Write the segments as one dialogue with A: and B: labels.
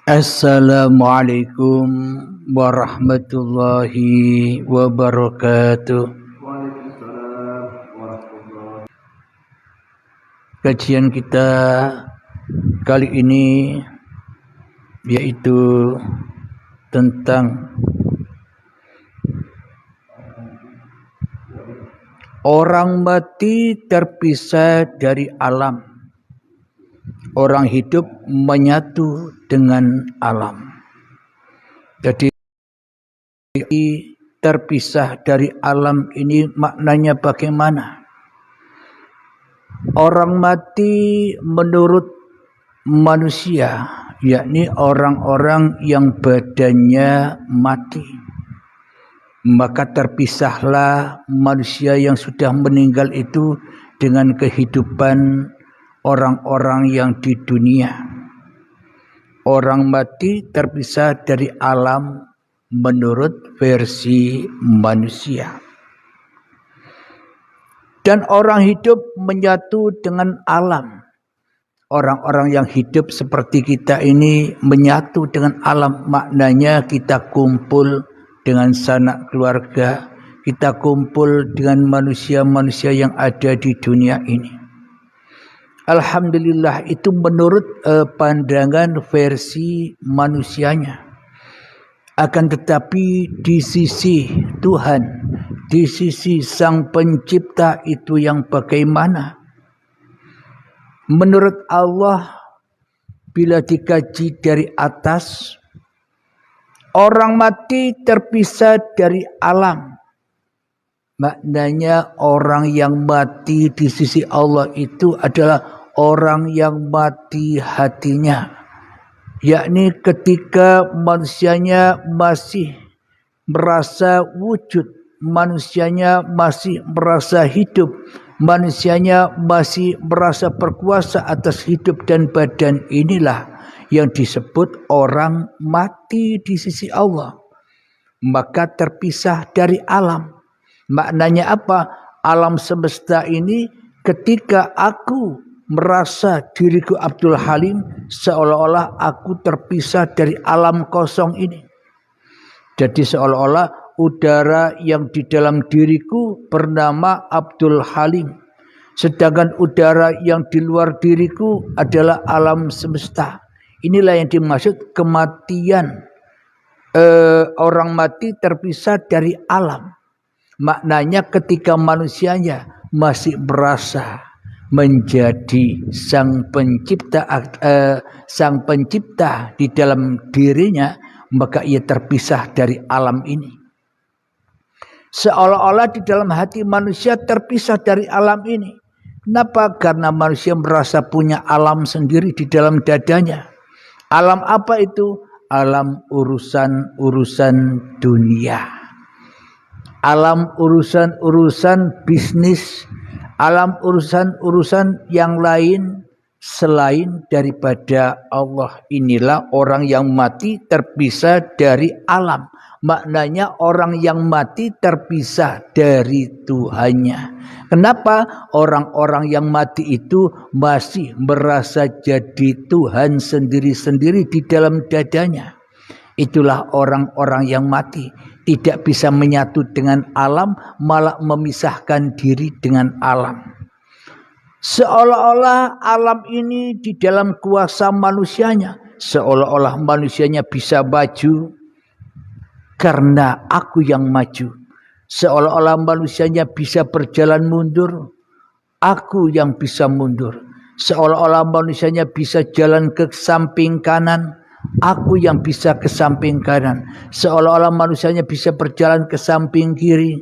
A: Assalamualaikum warahmatullahi wabarakatuh.
B: Waalaikumsalam warahmatullahi.
A: Kajian kita kali ini yaitu tentang orang mati terpisah dari alam. Orang hidup menyatu dengan alam. Jadi terpisah dari alam ini maknanya bagaimana? Orang mati menurut manusia, yakni orang-orang yang badannya mati. Maka terpisahlah manusia yang sudah meninggal itu dengan kehidupan orang-orang yang di dunia. Orang mati terpisah dari alam menurut versi manusia. Dan orang hidup menyatu dengan alam. Orang-orang yang hidup seperti kita ini menyatu dengan alam. Maknanya kita kumpul dengan sanak keluarga. Kita kumpul dengan manusia-manusia yang ada di dunia ini. Alhamdulillah itu menurut pandangan versi manusianya. Akan tetapi di sisi Tuhan, di sisi Sang Pencipta itu yang bagaimana? Menurut Allah, bila dikaji dari atas, orang mati terpisah dari alam. Maknanya orang yang mati di sisi Allah itu adalah orang yang mati hatinya. Yakni ketika manusianya masih merasa wujud, manusianya masih merasa hidup, manusianya masih merasa berkuasa atas hidup dan badan, inilah yang disebut orang mati di sisi Allah. Maka terpisah dari alam. Maknanya apa? Alam semesta ini ketika aku merasa diriku Abdul Halim, seolah-olah aku terpisah dari alam kosong ini. Jadi seolah-olah udara yang di dalam diriku bernama Abdul Halim. Sedangkan udara yang di luar diriku adalah alam semesta. Inilah yang dimaksud kematian. Orang mati terpisah dari alam. Maknanya ketika manusianya masih merasa menjadi sang pencipta di dalam dirinya, maka ia terpisah dari alam ini. Seolah-olah di dalam hati manusia terpisah dari alam ini. Kenapa? Karena manusia merasa punya alam sendiri di dalam dadanya. Alam apa itu? Alam urusan-urusan dunia. Alam urusan-urusan bisnis, alam urusan-urusan yang lain selain daripada Allah. Inilah orang yang mati terpisah dari alam. Maknanya orang yang mati terpisah dari Tuhannya. Kenapa? Orang-orang yang mati itu masih merasa jadi Tuhan sendiri-sendiri di dalam dadanya. Itulah orang-orang yang mati. Tidak bisa menyatu dengan alam, malah memisahkan diri dengan alam. Seolah-olah alam ini di dalam kuasa manusianya. Seolah-olah manusianya bisa maju karena aku yang maju. Seolah-olah manusianya bisa berjalan mundur, aku yang bisa mundur. Seolah-olah manusianya bisa jalan ke samping kanan, aku yang bisa ke samping kanan. Seolah-olah manusianya bisa berjalan ke samping kiri,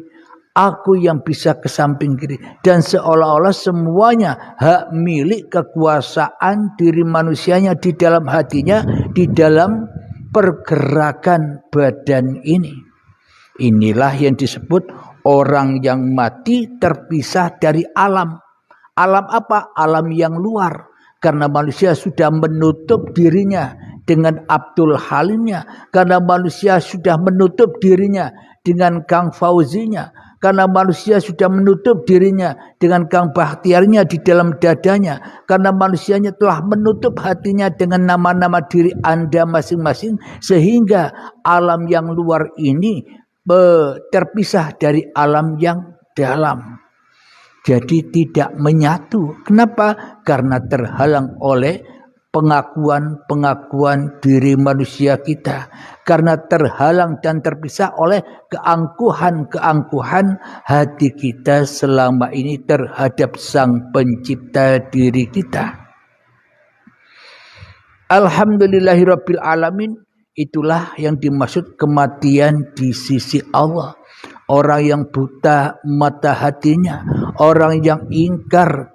A: aku yang bisa ke samping kiri. Dan seolah-olah semuanya hak milik kekuasaan diri manusianya di dalam hatinya, di dalam pergerakan badan ini. Inilah yang disebut orang yang mati terpisah dari alam. Alam apa? Alam yang luar. Karena manusia sudah menutup dirinya dengan Abdul Halimnya. Karena manusia sudah menutup dirinya dengan Kang Fauzinya. karena manusia sudah menutup dirinya dengan kang bakhtiarnya di dalam dadanya, karena manusianya telah menutup hatinya dengan nama-nama diri Anda masing-masing, sehingga alam yang luar ini terpisah dari alam yang dalam. Jadi tidak menyatu. Kenapa? Karena terhalang oleh pengakuan diri manusia kita, karena terhalang dan terpisah oleh keangkuhan hati kita selama ini terhadap Sang Pencipta diri kita. Alhamdulillahirabbil alamin, itulah yang dimaksud kematian di sisi Allah. Orang yang buta mata hatinya, orang yang ingkar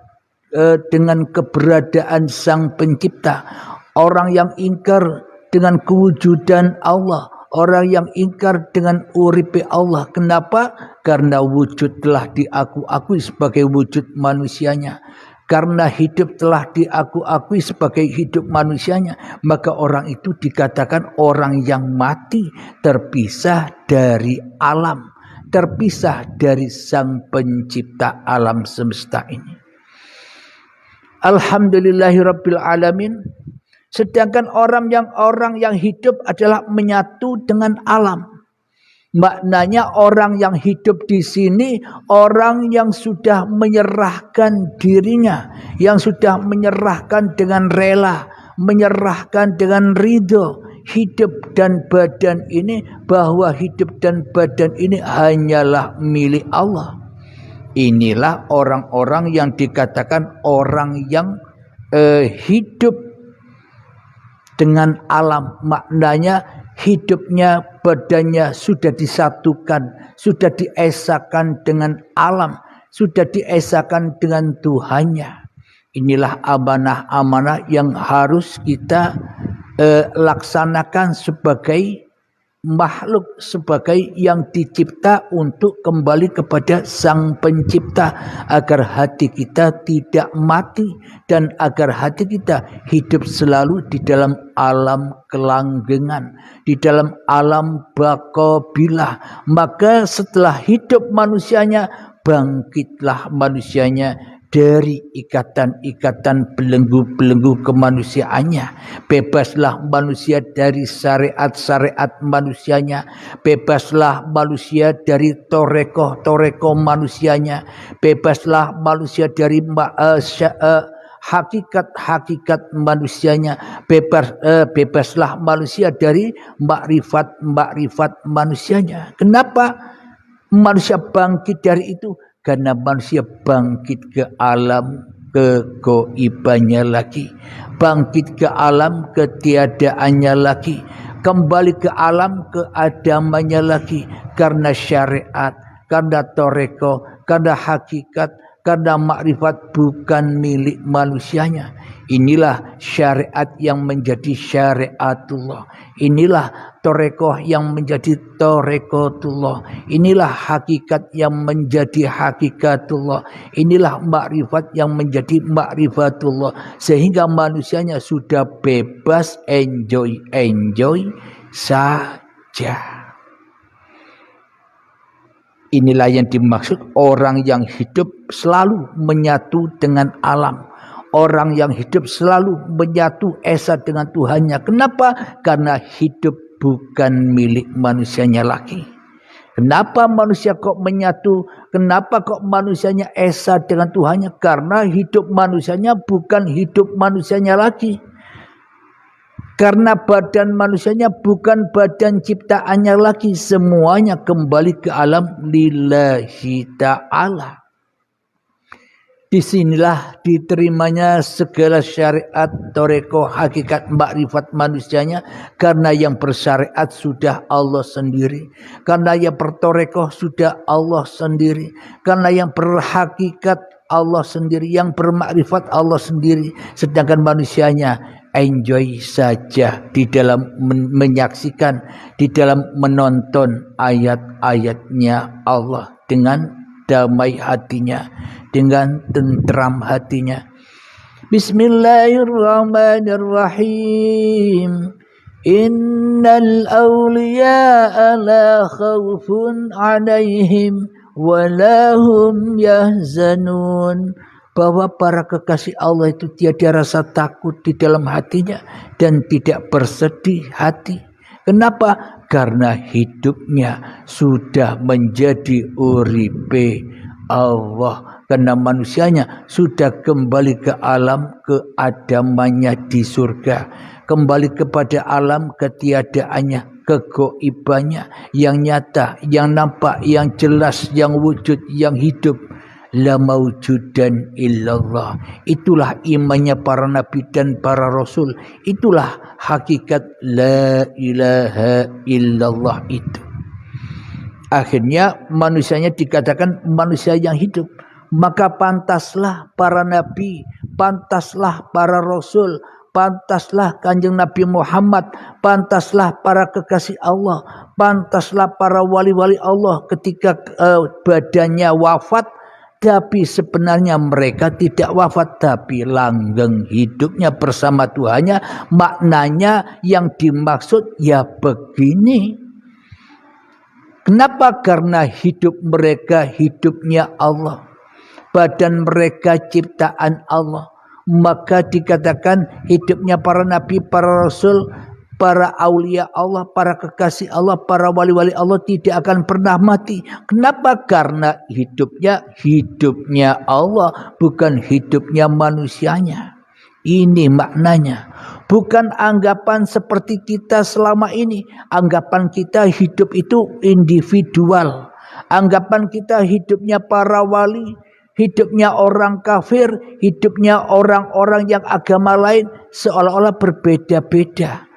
A: dengan keberadaan Sang Pencipta, orang yang ingkar dengan kewujudan Allah, orang yang ingkar dengan uripe Allah. Kenapa? Karena wujud telah diaku-akui sebagai wujud manusianya, karena hidup telah diaku-akui sebagai hidup manusianya, maka orang itu dikatakan orang yang mati, terpisah dari alam, terpisah dari Sang Pencipta alam semesta ini. Alhamdulillahirabbil alamin. Sedangkan orang yang hidup adalah menyatu dengan alam. Maknanya orang yang hidup di sini orang yang sudah menyerahkan dirinya, yang sudah menyerahkan dengan rela, menyerahkan dengan ridho hidup dan badan ini, bahwa hidup dan badan ini hanyalah milik Allah. Inilah orang-orang yang dikatakan orang yang hidup dengan alam. Maknanya hidupnya, badannya sudah disatukan, sudah diesakan dengan alam, sudah diesakan dengan Tuhannya. Inilah amanah-amanah yang harus kita laksanakan sebagai makhluk, sebagai yang dicipta untuk kembali kepada Sang Pencipta, agar hati kita tidak mati dan agar hati kita hidup selalu di dalam alam kelanggengan, di dalam alam baqabilah. Maka setelah hidup manusianya, bangkitlah manusianya dari ikatan-ikatan belenggu-belenggu kemanusiaannya. Bebaslah manusia dari syariat-syariat manusianya. Bebaslah manusia dari toreko-toreko manusianya. Bebaslah manusia dari hakikat-hakikat manusianya. Bebaslah manusia dari makrifat-makrifat manusianya. Kenapa manusia bangkit dari itu? Karena manusia bangkit ke alam kegoibannya lagi, bangkit ke alam ketiadaannya lagi, kembali ke alam keadamannya lagi, karena syariat, karena toreko, karena hakikat, karena makrifat bukan milik manusianya. Inilah syariat yang menjadi syariatullah. Inilah torekoh yang menjadi torekotullah. Inilah hakikat yang menjadi hakikatullah. Inilah makrifat yang menjadi makrifatullah. Sehingga manusianya sudah bebas, enjoy saja. Inilah yang dimaksud orang yang hidup selalu menyatu dengan alam. Orang yang hidup selalu menyatu esa dengan Tuhannya. Kenapa? Karena hidup bukan milik manusianya lagi. Kenapa manusia kok menyatu? Kenapa kok manusianya esa dengan Tuhannya? Karena hidup manusianya bukan hidup manusianya lagi. Karena badan manusianya bukan badan ciptaannya lagi. Semuanya kembali ke alam lillahi ta'ala. Disinilah diterimanya segala syariat, toreko, hakikat, makrifat manusianya. Karena yang bersyariat sudah Allah sendiri. Karena yang bertoreko sudah Allah sendiri. Karena yang berhakikat Allah sendiri. Yang bermakrifat Allah sendiri. Sedangkan manusianya enjoy saja di dalam menyaksikan, di dalam menonton ayat-ayatnya Allah dengan damai hatinya, dengan tentram hatinya. Bismillahirrahmanirrahim. Innal awliya'a la khawfun 'alaihim walahum yahzanun, bahwa para kekasih Allah itu tiada rasa takut di dalam hatinya dan tidak bersedih hati. Kenapa? Karena hidupnya sudah menjadi uripe Allah. Karena manusianya sudah kembali ke alam keadamannya di surga, kembali kepada alam ketiadaannya, kegoibannya yang nyata, yang nampak, yang jelas, yang wujud, yang hidup. La maujudan illallah. Itulah imannya para nabi dan para rasul. Itulah hakikat la ilaha illallah itu. Akhirnya manusianya dikatakan manusia yang hidup. Maka pantaslah para nabi, pantaslah para rasul, pantaslah Kanjeng Nabi Muhammad, pantaslah para kekasih Allah, pantaslah para wali-wali Allah ketika badannya wafat. Tapi sebenarnya mereka tidak wafat, tapi langgeng hidupnya bersama Tuhannya. Maknanya yang dimaksud ya begini. Kenapa? Karena hidup mereka hidupnya Allah, badan mereka ciptaan Allah. Maka dikatakan hidupnya para nabi, para rasul, para aulia Allah, para kekasih Allah, para wali-wali Allah tidak akan pernah mati. Kenapa? Karena hidupnya Allah, bukan hidupnya manusianya. Ini maknanya. Bukan anggapan seperti kita selama ini. Anggapan kita hidup itu individual. Anggapan kita hidupnya para wali, hidupnya orang kafir, hidupnya orang-orang yang agama lain seolah-olah berbeda-beda.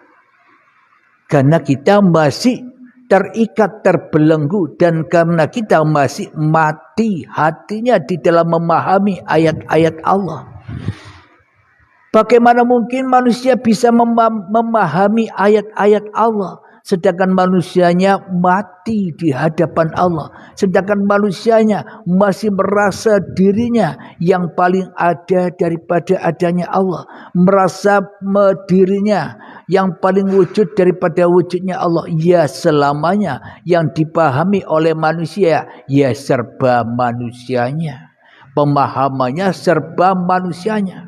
A: Karena kita masih terikat, terbelenggu, dan karena kita masih mati hatinya di dalam memahami ayat-ayat Allah. Bagaimana mungkin manusia bisa memahami ayat-ayat Allah sedangkan manusianya mati di hadapan Allah, sedangkan manusianya masih merasa dirinya yang paling ada daripada adanya Allah, merasa dirinya yang paling wujud daripada wujudnya Allah. Ya, selamanya yang dipahami oleh manusia ya serba manusianya, pemahamannya serba manusianya,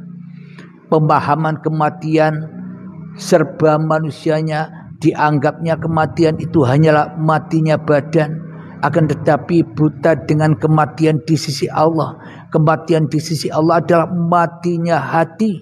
A: pemahaman kematian serba manusianya. Dianggapnya kematian itu hanyalah matinya badan, akan tetapi buta dengan kematian di sisi Allah. Kematian di sisi Allah adalah matinya hati,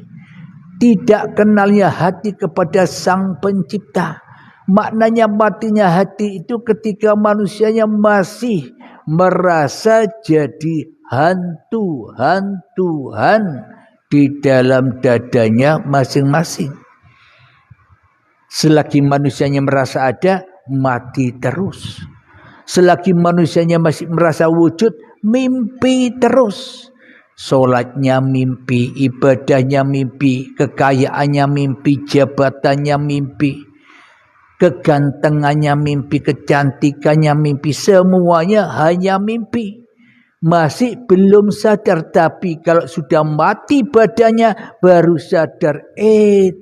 A: tidak kenalnya hati kepada Sang Pencipta. Maknanya matinya hati itu ketika manusianya masih merasa jadi hantu-hantuhan di dalam dadanya masing-masing. Selagi manusianya merasa ada, mati terus. Selagi manusianya masih merasa wujud, mimpi terus. Sholatnya mimpi, ibadahnya mimpi, kekayaannya mimpi, jabatannya mimpi, kegantengannya mimpi, kecantikannya mimpi, semuanya hanya mimpi. Masih belum sadar, tapi kalau sudah mati badannya baru sadar,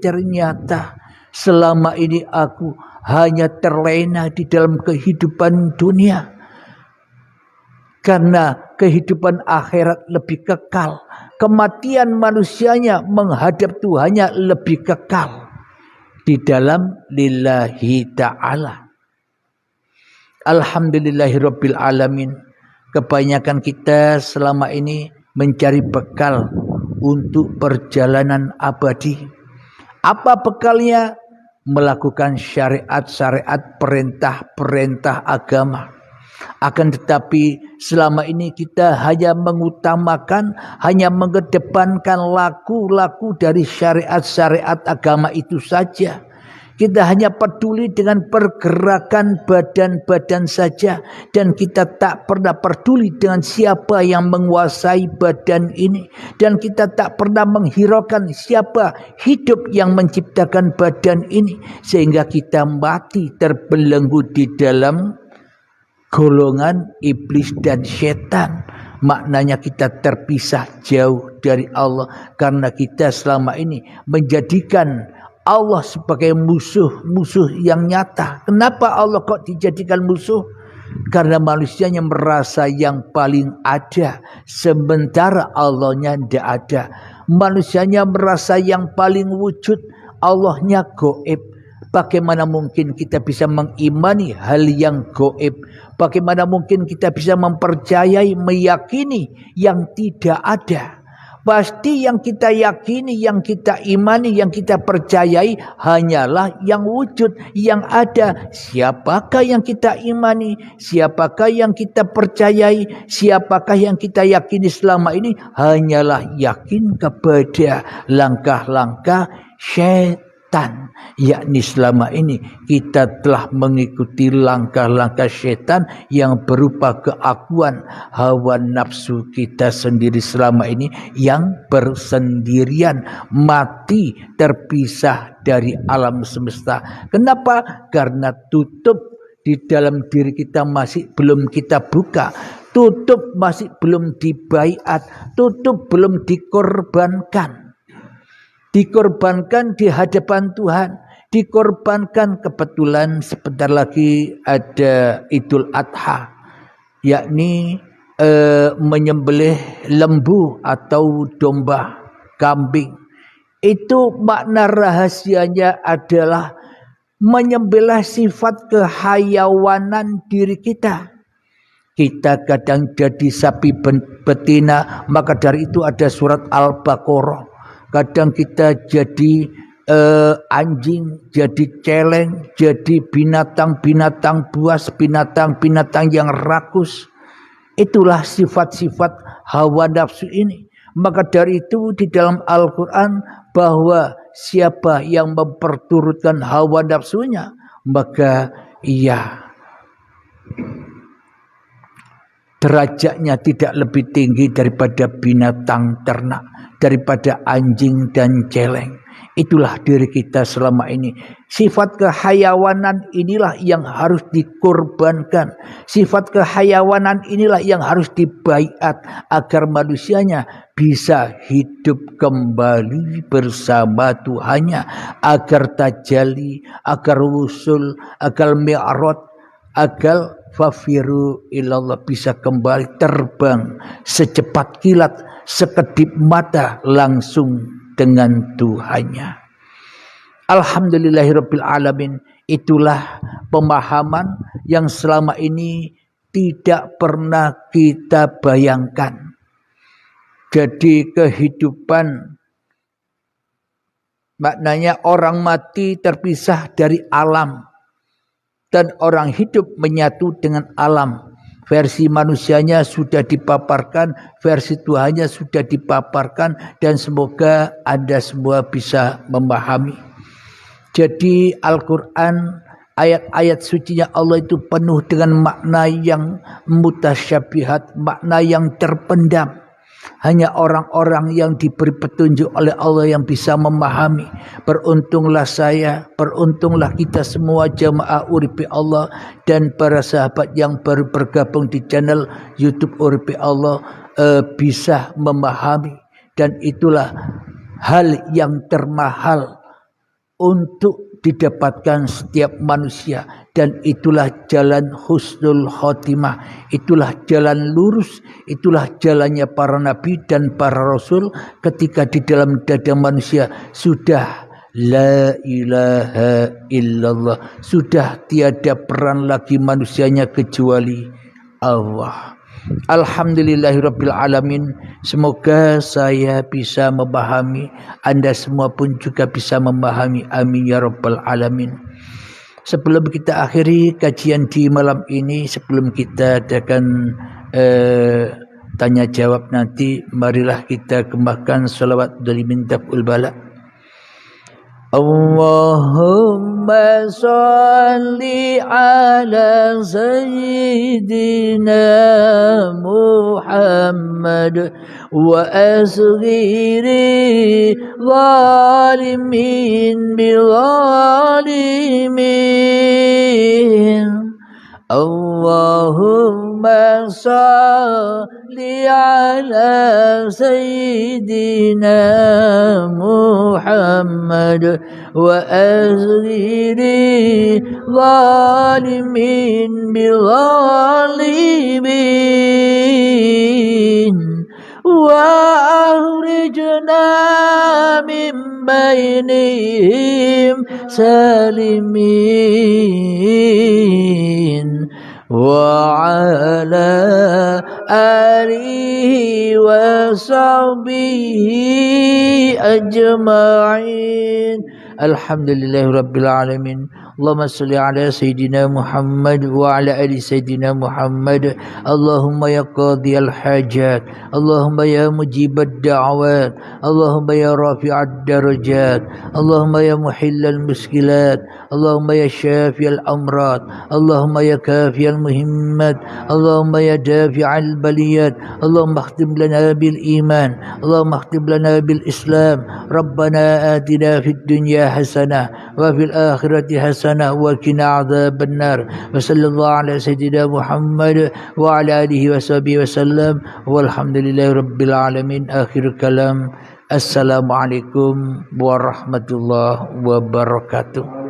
A: ternyata selama ini aku hanya terlena di dalam kehidupan dunia. Karena kehidupan akhirat lebih kekal. Kematian manusianya menghadap Tuhannya lebih kekal. Di dalam lillahi ta'ala. Alhamdulillahirabbil alamin. Kebanyakan kita selama ini mencari bekal untuk perjalanan abadi. Apa bekalnya? Melakukan syariat-syariat, perintah-perintah agama. Akan tetapi selama ini kita hanya mengutamakan, hanya mengedepankan laku-laku dari syariat-syariat agama itu saja. Kita hanya peduli dengan pergerakan badan-badan saja. Dan kita tak pernah peduli dengan siapa yang menguasai badan ini. Dan kita tak pernah menghiraukan siapa hidup yang menciptakan badan ini. Sehingga kita mati terbelenggu di dalam golongan iblis dan setan. Maknanya kita terpisah jauh dari Allah. Karena kita selama ini menjadikan Allah sebagai musuh-musuh yang nyata. Kenapa Allah kok dijadikan musuh? Karena manusianya merasa yang paling ada, sementara Allahnya tidak ada. Manusianya merasa yang paling wujud, Allahnya gaib. Bagaimana mungkin kita bisa mengimani hal yang gaib? Bagaimana mungkin kita bisa mempercayai, meyakini yang tidak ada? Pasti yang kita yakini, yang kita imani, yang kita percayai hanyalah yang wujud, yang ada. Siapakah yang kita imani? Siapakah yang kita percayai? Siapakah yang kita yakini selama ini? Hanyalah yakin kepada langkah-langkah syaitan. Yakni selama ini kita telah mengikuti langkah-langkah syaitan yang berupa keakuan hawa nafsu kita sendiri selama ini yang bersendirian, mati terpisah dari alam semesta. Kenapa? Karena tutup di dalam diri kita masih belum kita buka, tutup masih belum dibaiat, tutup belum dikorbankan. Dikorbankan di hadapan Tuhan, dikorbankan. Kebetulan sebentar lagi ada Idul Adha, yakni menyembelih lembu atau domba, kambing. Itu makna rahasianya adalah menyembelih sifat kehayawanan diri kita. Kita kadang jadi sapi betina, maka dari itu ada surat Al-Baqarah. Kadang kita jadi anjing, jadi celeng, jadi binatang-binatang buas, binatang-binatang yang rakus. Itulah sifat-sifat hawa nafsu ini. Maka dari itu di dalam Al-Quran bahwa siapa yang memperturutkan hawa nafsunya, maka ia derajatnya tidak lebih tinggi daripada binatang ternak, daripada anjing dan celeng. Itulah diri kita selama ini. Sifat kehayawanan inilah yang harus dikorbankan. Sifat kehayawanan inilah yang harus dibaiat agar manusianya bisa hidup kembali bersama Tuhannya, agar tajalli, agar wusul, agar mi'raj, agar fafiru ilallah, bisa kembali terbang secepat kilat, sekedip mata langsung dengan Tuhannya. Alhamdulillahirabbil alamin. Itulah pemahaman yang selama ini tidak pernah kita bayangkan. Jadi kehidupan maknanya orang mati terpisah dari alam dan orang hidup menyatu dengan alam. Versi manusianya sudah dipaparkan, versi Tuhannya sudah dipaparkan, dan semoga Anda semua bisa memahami. Jadi Al-Quran, ayat-ayat sucinya Allah itu penuh dengan makna yang mutasyabihat, makna yang terpendam. Hanya orang-orang yang diberi petunjuk oleh Allah yang bisa memahami. Beruntunglah saya, beruntunglah kita semua jamaah Uripi Allah dan para sahabat yang baru bergabung di channel YouTube Uripi Allah bisa memahami. Dan itulah hal yang termahal untuk didapatkan setiap manusia, dan itulah jalan husnul khotimah, itulah jalan lurus, itulah jalannya para nabi dan para rasul ketika di dalam dada manusia sudah la ilaha illallah, sudah tiada peran lagi manusianya kecuali Allah. Alhamdulillahirabbil alamin. Semoga saya bisa memahami, Anda semua pun juga bisa memahami. Amin ya rabbal alamin. Sebelum kita akhiri kajian di malam ini, sebelum kita adakan tanya jawab nanti, marilah kita kembangkan salawat dari mintaful bala. Allahumma salli ala sayyidina Muhammad wa asghiri zalimin bil zalimin. اللهم صل على سيدنا محمد وأزغر ظالمين بظالمين وأخرجنا من بينهم سالمين وعلى آله وصحبه أجمعين. الحمد لله رب العالمين. اللهم صل على سيدنا محمد وعلى آل سيدنا محمد. اللهم يا قاضي الحاجات، اللهم يا مجيب الدعوات، اللهم يا رافع الدرجات، اللهم يا محل المشكلات، اللهم يا شافي الأمراض، اللهم يا كافي المهمات، اللهم يا دافع البليات، اللهم اختم لنا بالإيمان، اللهم اختم لنا بالإسلام. ربنا آتنا في الدنيا حسنة وفي الآخرة حسنة وقنا عذاب النار. وصلى الله على سيدنا محمد وعلى آله وصحبه وسلم والحمد لله رب العالمين. آخر كلام. Assalamualaikum warahmatullahi wabarakatuh.